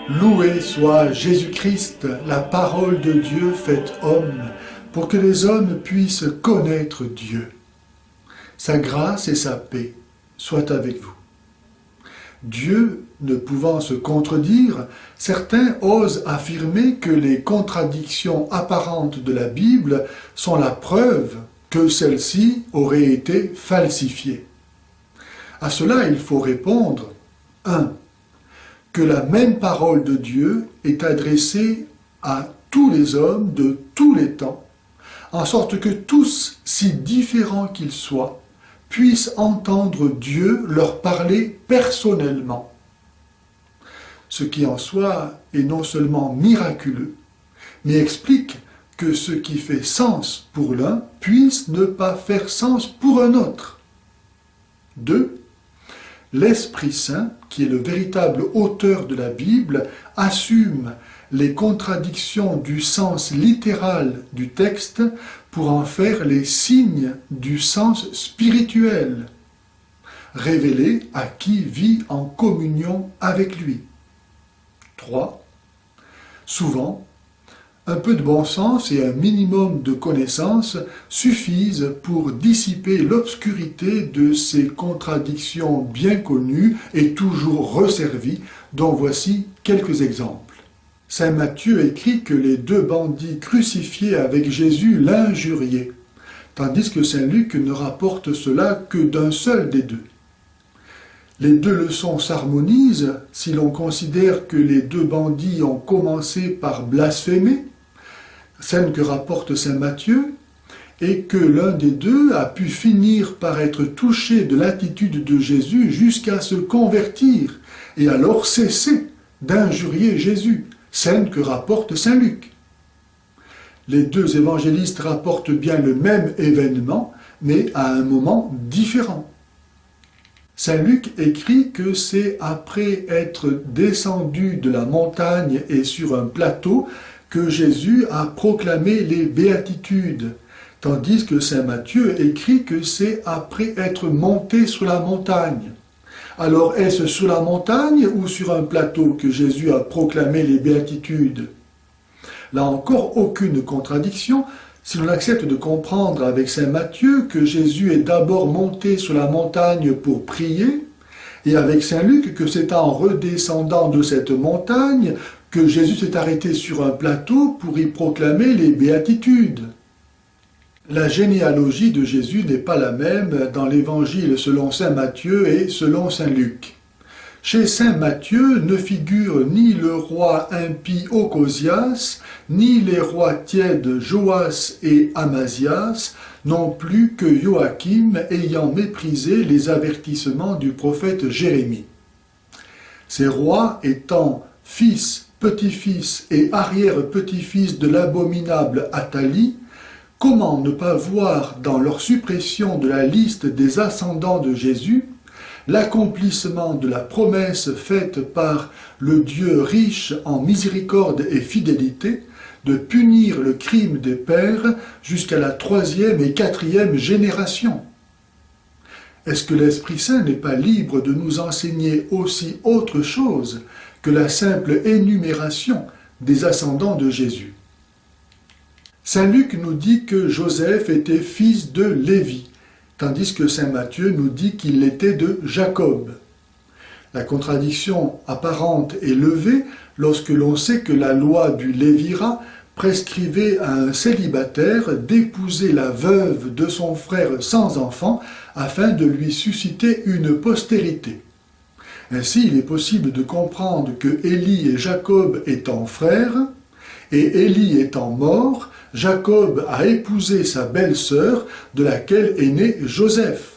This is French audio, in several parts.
Loué soit Jésus-Christ, la parole de Dieu faite homme, pour que les hommes puissent connaître Dieu. Sa grâce et sa paix soient avec vous. Dieu ne pouvant se contredire, certains osent affirmer que les contradictions apparentes de la Bible sont la preuve que celle-ci aurait été falsifiée. À cela, il faut répondre 1. Que la même parole de Dieu est adressée à tous les hommes de tous les temps, en sorte que tous, si différents qu'ils soient, puissent entendre Dieu leur parler personnellement. Ce qui en soi est non seulement miraculeux, mais explique que ce qui fait sens pour l'un puisse ne pas faire sens pour un autre. 2. L'Esprit Saint, qui est le véritable auteur de la Bible, assume les contradictions du sens littéral du texte pour en faire les signes du sens spirituel, révélés à qui vit en communion avec lui. 3. Souvent, un peu de bon sens et un minimum de connaissance suffisent pour dissiper l'obscurité de ces contradictions bien connues et toujours resservies, dont voici quelques exemples. Saint Matthieu écrit que les deux bandits crucifiés avec Jésus l'injuriaient, tandis que Saint Luc ne rapporte cela que d'un seul des deux. Les deux leçons s'harmonisent si l'on considère que les deux bandits ont commencé par blasphémer, scène que rapporte saint Matthieu, et que l'un des deux a pu finir par être touché de l'attitude de Jésus jusqu'à se convertir, et alors cesser d'injurier Jésus, scène que rapporte saint Luc. Les deux évangélistes rapportent bien le même événement, mais à un moment différent. Saint Luc écrit que c'est après être descendu de la montagne et sur un plateau que Jésus a proclamé les béatitudes, tandis que saint Matthieu écrit que c'est après être monté sur la montagne. Alors est-ce sur la montagne ou sur un plateau que Jésus a proclamé les béatitudes? Là encore, aucune contradiction, si l'on accepte de comprendre avec saint Matthieu que Jésus est d'abord monté sur la montagne pour prier, et avec saint Luc que c'est en redescendant de cette montagne que Jésus s'est arrêté sur un plateau pour y proclamer les béatitudes. La généalogie de Jésus n'est pas la même dans l'évangile selon saint Matthieu et selon saint Luc. Chez saint Matthieu ne figurent ni le roi impie Ocosias, ni les rois tièdes Joas et Amazias, non plus que Joachim ayant méprisé les avertissements du prophète Jérémie. Ces rois étant fils, petit-fils et arrière-petit-fils de l'abominable Athalie, comment ne pas voir dans leur suppression de la liste des ascendants de Jésus l'accomplissement de la promesse faite par le Dieu riche en miséricorde et fidélité de punir le crime des pères jusqu'à la 3e et 4e génération? Est-ce que l'Esprit Saint n'est pas libre de nous enseigner aussi autre chose que la simple énumération des ascendants de Jésus? Saint Luc nous dit que Joseph était fils de Lévi, tandis que saint Matthieu nous dit qu'il était de Jacob. La contradiction apparente est levée lorsque l'on sait que la loi du Lévirat prescrivait à un célibataire d'épouser la veuve de son frère sans enfant afin de lui susciter une postérité. Ainsi, il est possible de comprendre que Élie et Jacob étant frères, et Élie étant mort, Jacob a épousé sa belle-sœur, de laquelle est né Joseph.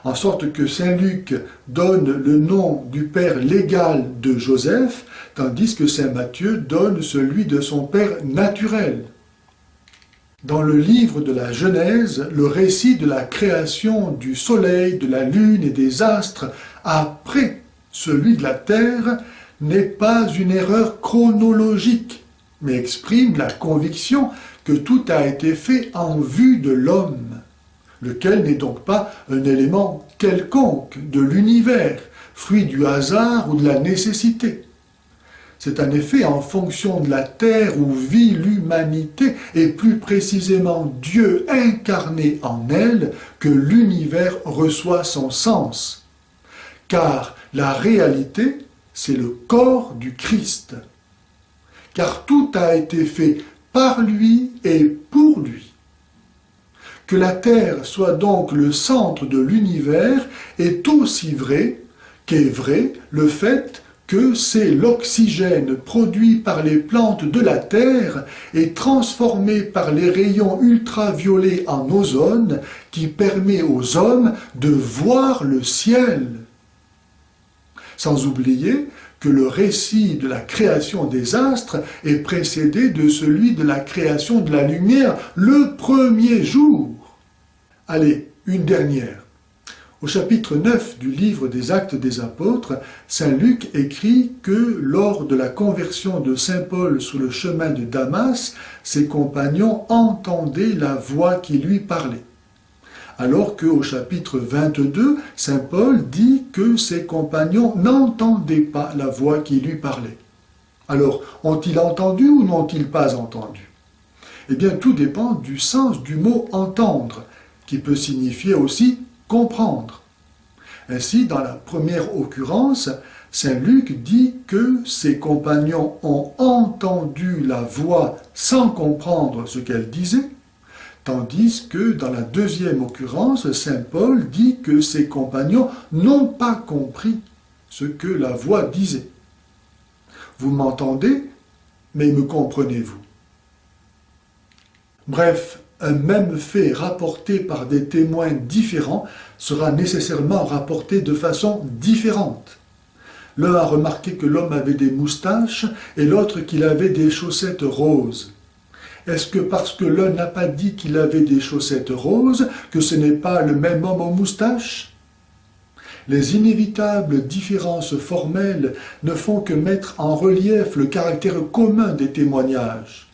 En sorte que saint Luc donne le nom du père légal de Joseph, tandis que saint Matthieu donne celui de son père naturel. Dans le livre de la Genèse, le récit de la création du soleil, de la lune et des astres après celui de la terre n'est pas une erreur chronologique, mais exprime la conviction que tout a été fait en vue de l'homme, lequel n'est donc pas un élément quelconque de l'univers, fruit du hasard ou de la nécessité. C'est en effet en fonction de la terre où vit l'humanité, et plus précisément Dieu incarné en elle, que l'univers reçoit son sens. Car la réalité, c'est le corps du Christ. Car tout a été fait par lui et pour lui. Que la terre soit donc le centre de l'univers est aussi vrai qu'est vrai le fait que c'est l'oxygène produit par les plantes de la terre et transformé par les rayons ultraviolets en ozone qui permet aux hommes de voir le ciel. Sans oublier que le récit de la création des astres est précédé de celui de la création de la lumière le premier jour. Allez, une dernière. Au chapitre 9 du livre des Actes des Apôtres, saint Luc écrit que lors de la conversion de saint Paul sur le chemin de Damas, ses compagnons entendaient la voix qui lui parlait. Alors qu'au chapitre 22, saint Paul dit que ses compagnons n'entendaient pas la voix qui lui parlait. Alors, ont-ils entendu ou n'ont-ils pas entendu? Eh bien, tout dépend du sens du mot « entendre », qui peut signifier aussi comprendre. Ainsi, dans la première occurrence, saint Luc dit que ses compagnons ont entendu la voix sans comprendre ce qu'elle disait, tandis que dans la deuxième occurrence, saint Paul dit que ses compagnons n'ont pas compris ce que la voix disait. Vous m'entendez, mais me comprenez-vous? Bref, un même fait rapporté par des témoins différents sera nécessairement rapporté de façon différente. L'un a remarqué que l'homme avait des moustaches et l'autre qu'il avait des chaussettes roses. Est-ce que parce que l'un n'a pas dit qu'il avait des chaussettes roses, que ce n'est pas le même homme aux moustaches? Les inévitables différences formelles ne font que mettre en relief le caractère commun des témoignages.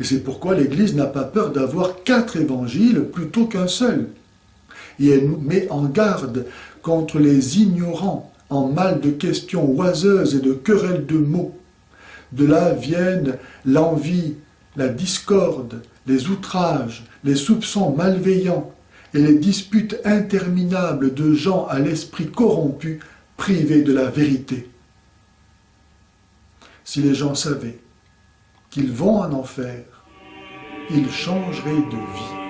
Et c'est pourquoi l'Église n'a pas peur d'avoir 4 évangiles plutôt qu'un seul. Et elle nous met en garde contre les ignorants en mal de questions oiseuses et de querelles de mots. De là viennent l'envie, la discorde, les outrages, les soupçons malveillants et les disputes interminables de gens à l'esprit corrompu, privés de la vérité. Si les gens savaient qu'ils vont en enfer, ils changeraient de vie.